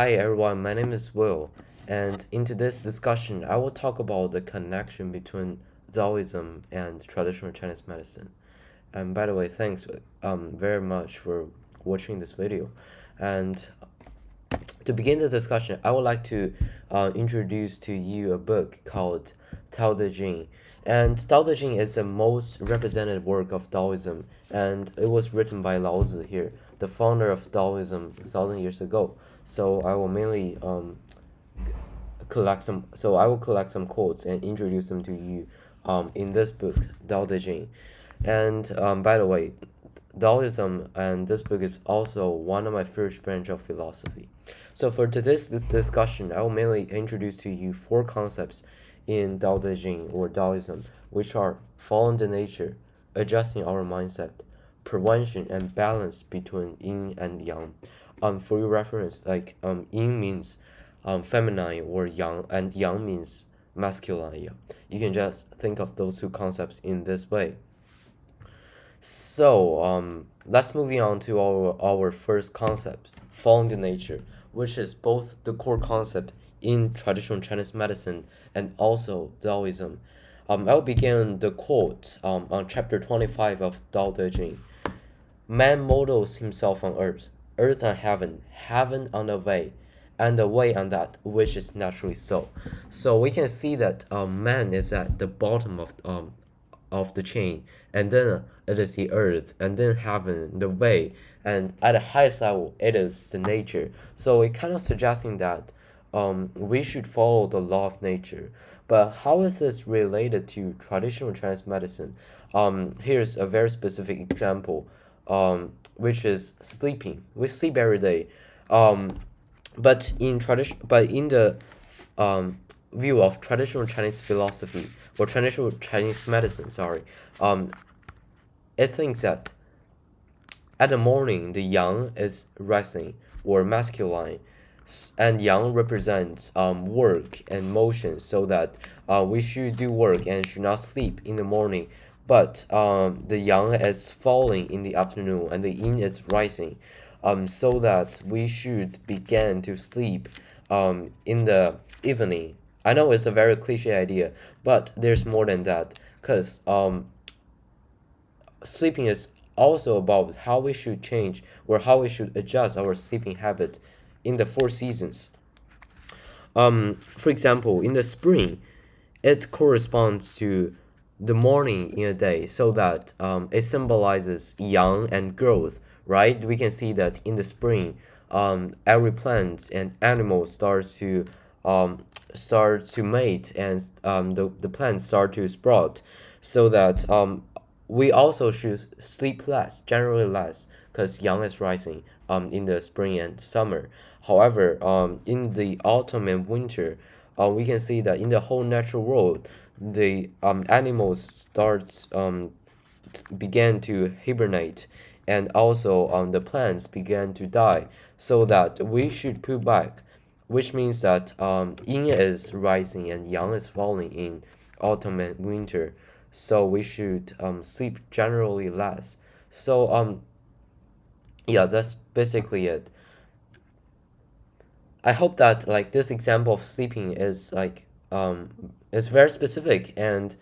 Hi everyone, my name is Will, and in today's discussion, I will talk about the connection between Taoism and traditional Chinese medicine. And by the way, thanks very much for watching this video. And to begin the discussion, I would like to introduce to you a book called Tao Te Ching. And Tao Te Ching is the most represented work of Taoism, and it was written by Lao Tzu here, the founder of Taoism 1,000 years ago. So I will mainly I will collect some quotes and introduce them to you in this book, Tao Te Ching. And by the way, Taoism and this book is also one of my first branch of philosophy. So for today's discussion, I will mainly introduce to you four concepts in Tao Te Ching or Taoism, which are following the nature, adjusting our mindset, prevention and balance between yin and yang. For your reference, yin means feminine or yang, and yang means masculine. Yeah. You can just think of those two concepts in this way. So, let's move on to our first concept, following the nature, which is both the core concept in traditional Chinese medicine and also Taoism. I'll begin the quote on chapter 25 of Tao Te Ching. Man models himself on earth on heaven, heaven on the way, and the way on that which is naturally so. So we can see that man is at the bottom of the chain, and then it is the earth, and then heaven, the way, and at the highest level, it is the nature. So it kind of suggesting that we should follow the law of nature. But how is this related to traditional Chinese medicine? Here's a very specific example, which is sleeping. We sleep every day, um, but in the um, view of traditional Chinese philosophy or traditional Chinese medicine, sorry, um, it thinks that at the morning the yang is resting or masculine, and yang represents work and motion, so that we should do work and should not sleep in the morning. But the yang is falling in the afternoon and the yin is rising, so that we should begin to sleep in the evening. I know it's a very cliche idea, but there's more than that, because sleeping is also about how we should change or how we should adjust our sleeping habit in the four seasons. For example, in the spring, it corresponds to the morning in a day, so that it symbolizes young and growth, right? We can see that in the spring, every plant and animal um, start to mate, and the plants start to sprout, so that we also should sleep less, generally less, because yang is rising in the spring and summer. However, in the autumn and winter, we can see that in the whole natural world, the animals began to hibernate, and also the plants began to die, so that we should pull back, which means that yin is rising and yang is falling in autumn and winter, so we should sleep generally less. So yeah, that's basically it. I hope that like this example of sleeping is very specific and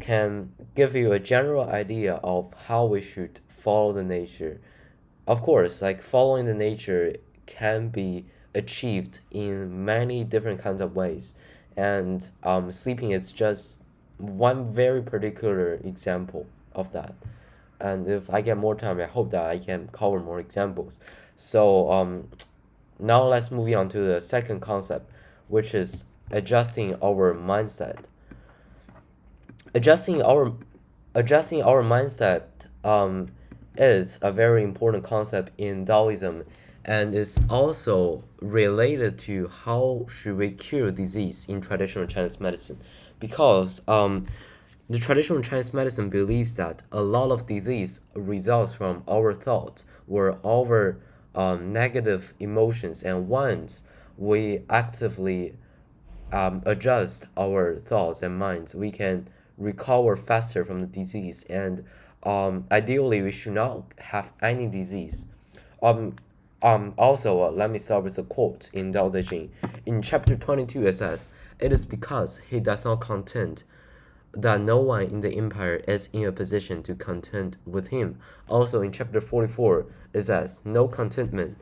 can give you a general idea of how we should follow the nature. Of course, like following the nature can be achieved in many different kinds of ways, and sleeping is just one very particular example of that. And if I get more time, I hope that I can cover more examples. So now let's move on to the second concept, which is adjusting our mindset. Adjusting our adjusting our mindset is a very important concept in Taoism, and is also related to how should we cure disease in traditional Chinese medicine, because the traditional Chinese medicine believes that a lot of disease results from our thoughts or our negative emotions, and once we actively adjust our thoughts and minds, we can recover faster from the disease. And ideally, we should not have any disease. Um, Also, let me start with a quote in Tao Te Ching. In chapter 22, it says, "It is because he does not contend that no one in the empire is in a position to contend with him." Also, in chapter 44, it says, "No contentment,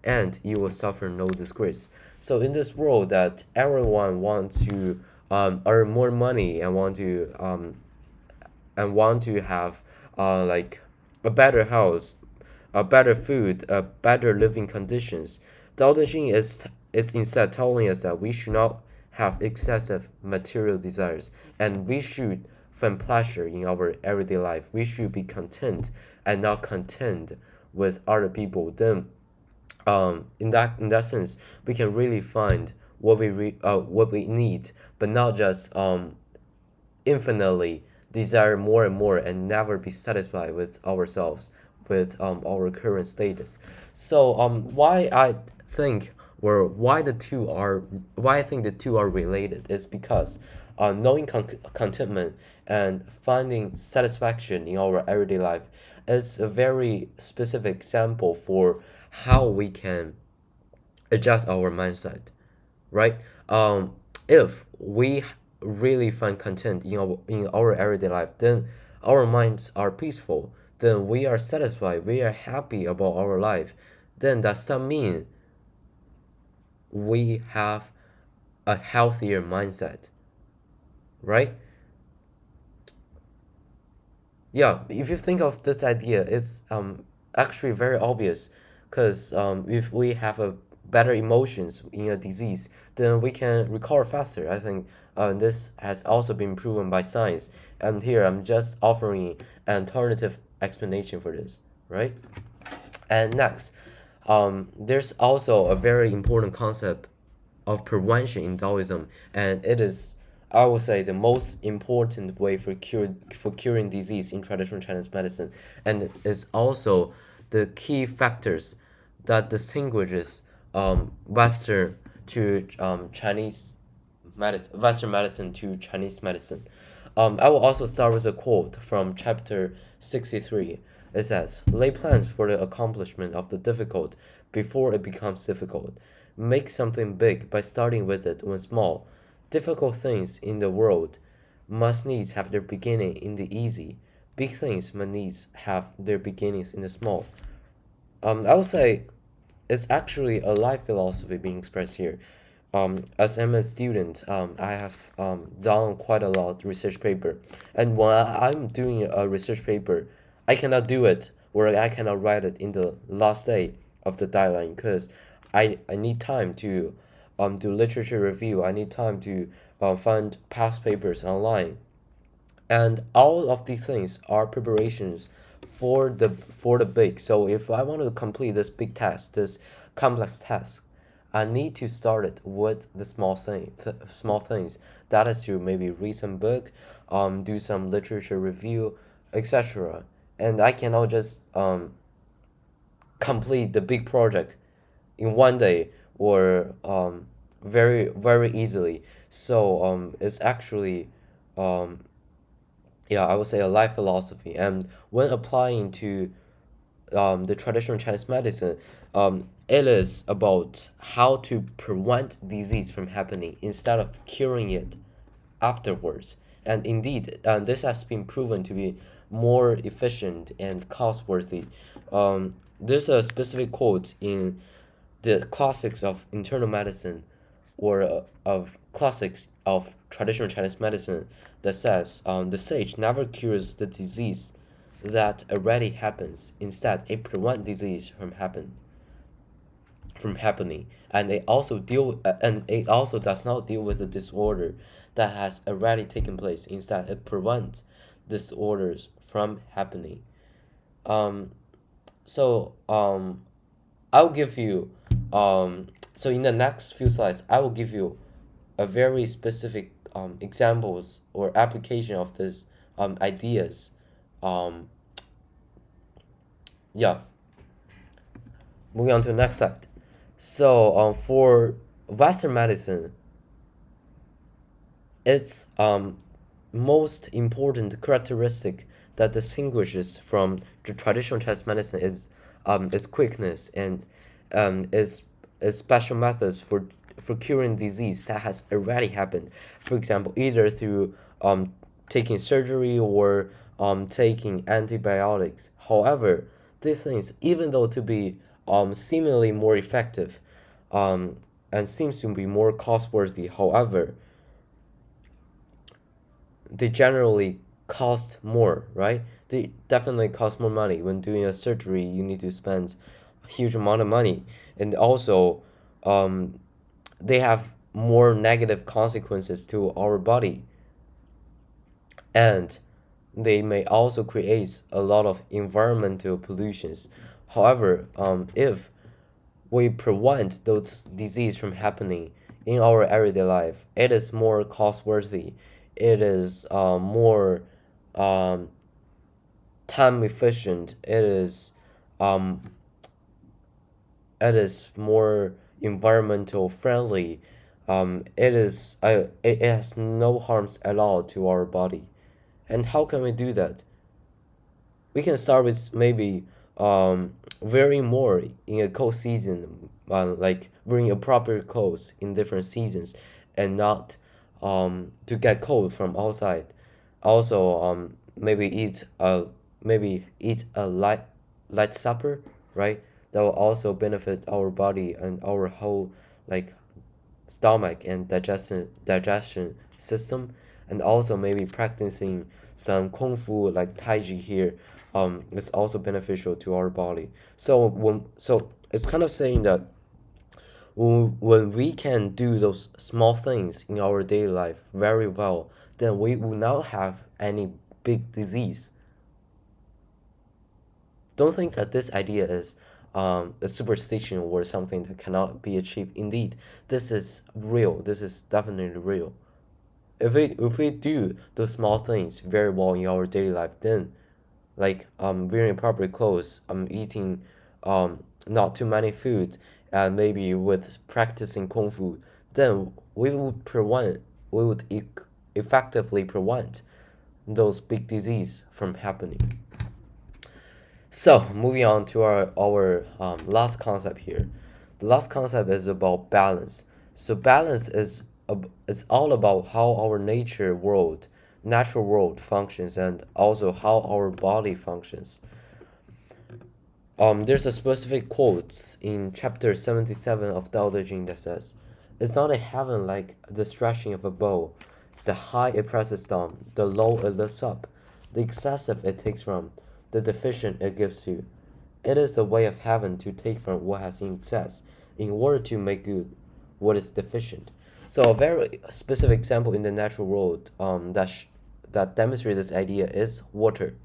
and you will suffer no disgrace." So, in this world that everyone wants to earn more money and want to have like a better house, a better food, a better living conditions. Tao Te Ching is instead telling us that we should not have excessive material desires, and we should find pleasure in our everyday life. We should be content and not content with other people. Then, in that sense, we can really find what we need, but not just infinitely desire more and more and never be satisfied with ourselves, with our current status. So why I think or why I think the two are related is because knowing contentment and finding satisfaction in our everyday life is a very specific example for how we can adjust our mindset, right? If we really find content in our everyday life, then our minds are peaceful. Then we are satisfied. We are happy about our life. Then does that mean we have a healthier mindset, right? Yeah, if you think of this idea, it's actually very obvious because if we have a better emotions in a disease, then we can recover faster. I think this has also been proven by science. And here I'm just offering an alternative explanation for this, right? And next, there's also a very important concept of prevention in Taoism, and it is, I would say, the most important way for curing disease in traditional Chinese medicine, and is also the key factors that distinguishes Western to Western medicine to Chinese medicine. I will also start with a quote from chapter 63. It says, "Lay plans for the accomplishment of the difficult before it becomes difficult. Make something big by starting with it when small. Difficult things in the world must needs have their beginning in the easy. Big things must needs have their beginnings in the small." I would say it's actually a life philosophy being expressed here. As I'm a student, I have done quite a lot of research paper, and when I'm doing a research paper, I cannot do it or I cannot write it in the last day of the deadline because I need time to do literature review. I need time to find past papers online, and all of these things are preparations for the big. So if I want to complete this big task, this complex task, I need to start it with the small things. That is to maybe read some book, do some literature review, etc. And I cannot just complete the big project in one day or very easily. So it's actually um, yeah, I would say a life philosophy. And when applying to the traditional Chinese medicine, it is about how to prevent disease from happening instead of curing it afterwards. And indeed, this has been proven to be more efficient and cost worthy. There's a specific quote in the classics of internal medicine or of classics of traditional Chinese medicine that says the sage never cures the disease that already happens. Instead, it prevents disease from happening, and it also does not deal with the disorder that has already taken place. Instead, it prevents disorders from happening. Um, so I'll give you so in the next few slides I will give you a very specific examples or application of this ideas. Um, yeah, moving on to the next slide. So for Western medicine, its most important characteristic that distinguishes from the traditional Chinese medicine is quickness and is special methods for curing disease that has already happened. For example, either through taking surgery or taking antibiotics. However, these things, even though to be seemingly more effective, um, and seems to be more cost worthy, however, they generally cost more, right? They definitely cost more money. When doing a surgery, you need to spend a huge amount of money, and also, um, they have more negative consequences to our body, and they may also create a lot of environmental pollutions. However, if we prevent those disease from happening in our everyday life, it is more cost worthy. It is more um, time efficient. Um, it is more environmental friendly. It has no harms at all to our body. And how can we do that? We can start with maybe varying more in a cold season, like wearing appropriate clothes in different seasons, and not to get cold from outside. Also, maybe eat a light supper, right? That will also benefit our body and our whole like stomach and digestion system, and also maybe practicing some kung fu like tai chi here is also beneficial to our body. So it's kind of saying that when we can do those small things in our daily life very well, then we will not have any big disease. Don't think that this idea is a superstition or something that cannot be achieved. Indeed, this is real. This is definitely real. If we do those small things very well in our daily life, then like wearing proper clothes, eating not too many foods, and maybe with practicing kung fu, then we would effectively prevent those big disease from happening. So moving on to our last concept here. The last concept is about balance. So balance is all about how our natural world functions, and also how our body functions. There's a specific quote in chapter 77 of Tao Te Ching that says, "It's not a heaven like the stretching of a bow. The high it presses down, the low it lifts up, the excessive it takes from, the deficient it gives to. It is the way of heaven to take from what has in excess, in order to make good what is deficient." So a very specific example in the natural world that demonstrates this idea is water.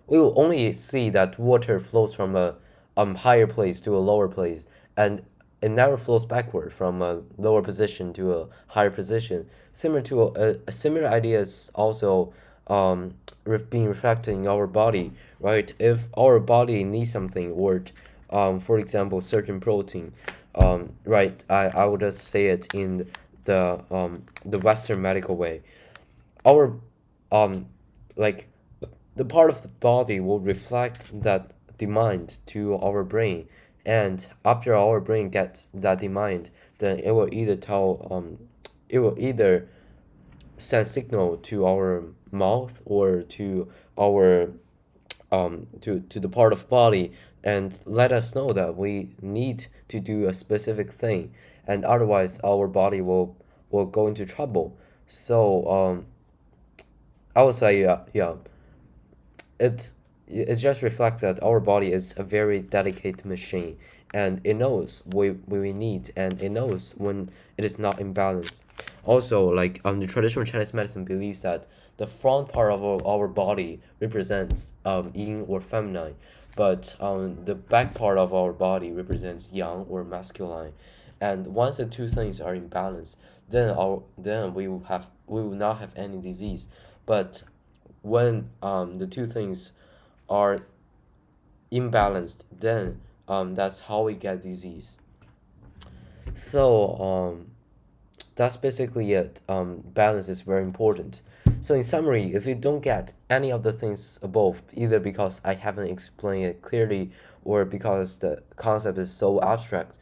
We will only see that water flows from a higher place to a lower place, and it never flows backward from a lower position to a higher position. Similar to a similar idea is also being reflected in our body, right? If our body needs something, or for example, certain protein, right? I would just say it in the Western medical way. Our um like the part of the body will reflect that demand to our brain, and after our brain gets that demand, then it will either send signal to our mouth or to our to the part of body, and let us know that we need to do a specific thing, and otherwise our body will go into trouble. So I would say, yeah, it it just reflects that our body is a very delicate machine, and it knows what we need, and it knows when it is not in balance. Also, like the traditional Chinese medicine believes that the front part of our body represents yin or feminine, but the back part of our body represents yang or masculine. And once the two things are in balance, then we will not have any disease. But when the two things are imbalanced, then that's how we get disease. So that's basically it. Balance is very important. So in summary, if you don't get any of the things above, either because I haven't explained it clearly, or because the concept is so abstract,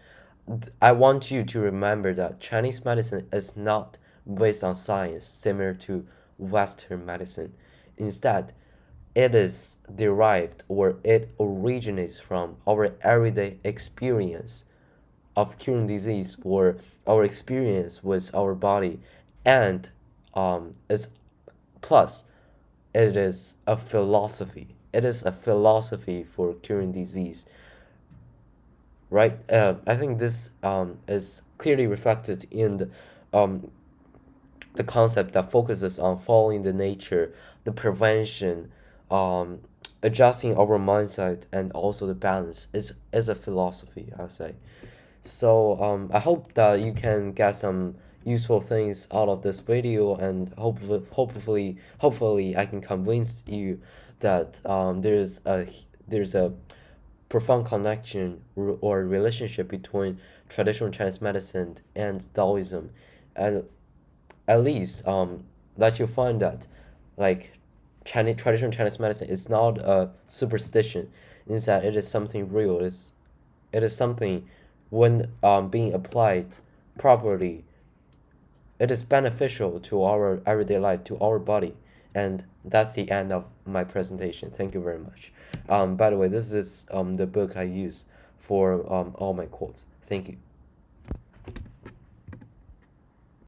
I want you to remember that Chinese medicine is not based on science similar to Western medicine. Instead, it is derived or it originates from our everyday experience of curing disease or our experience with our body, and is plus it is a philosophy. It is a philosophy for curing disease, right? I think this is clearly reflected in the concept that focuses on following the nature, the prevention, um, adjusting our mindset, and also the balance is a philosophy, I'll say. So I hope that you can get some useful things out of this video, and hopefully I can convince you that there's a profound connection or relationship between traditional Chinese medicine and Taoism, and at least that you find that like Chinese traditional Chinese medicine is not a superstition, instead it is something real. It is something when being applied properly, it is beneficial to our everyday life, to our body. And that's the end of my presentation. Thank you very much. By the way, this is the book I use for all my quotes. Thank you.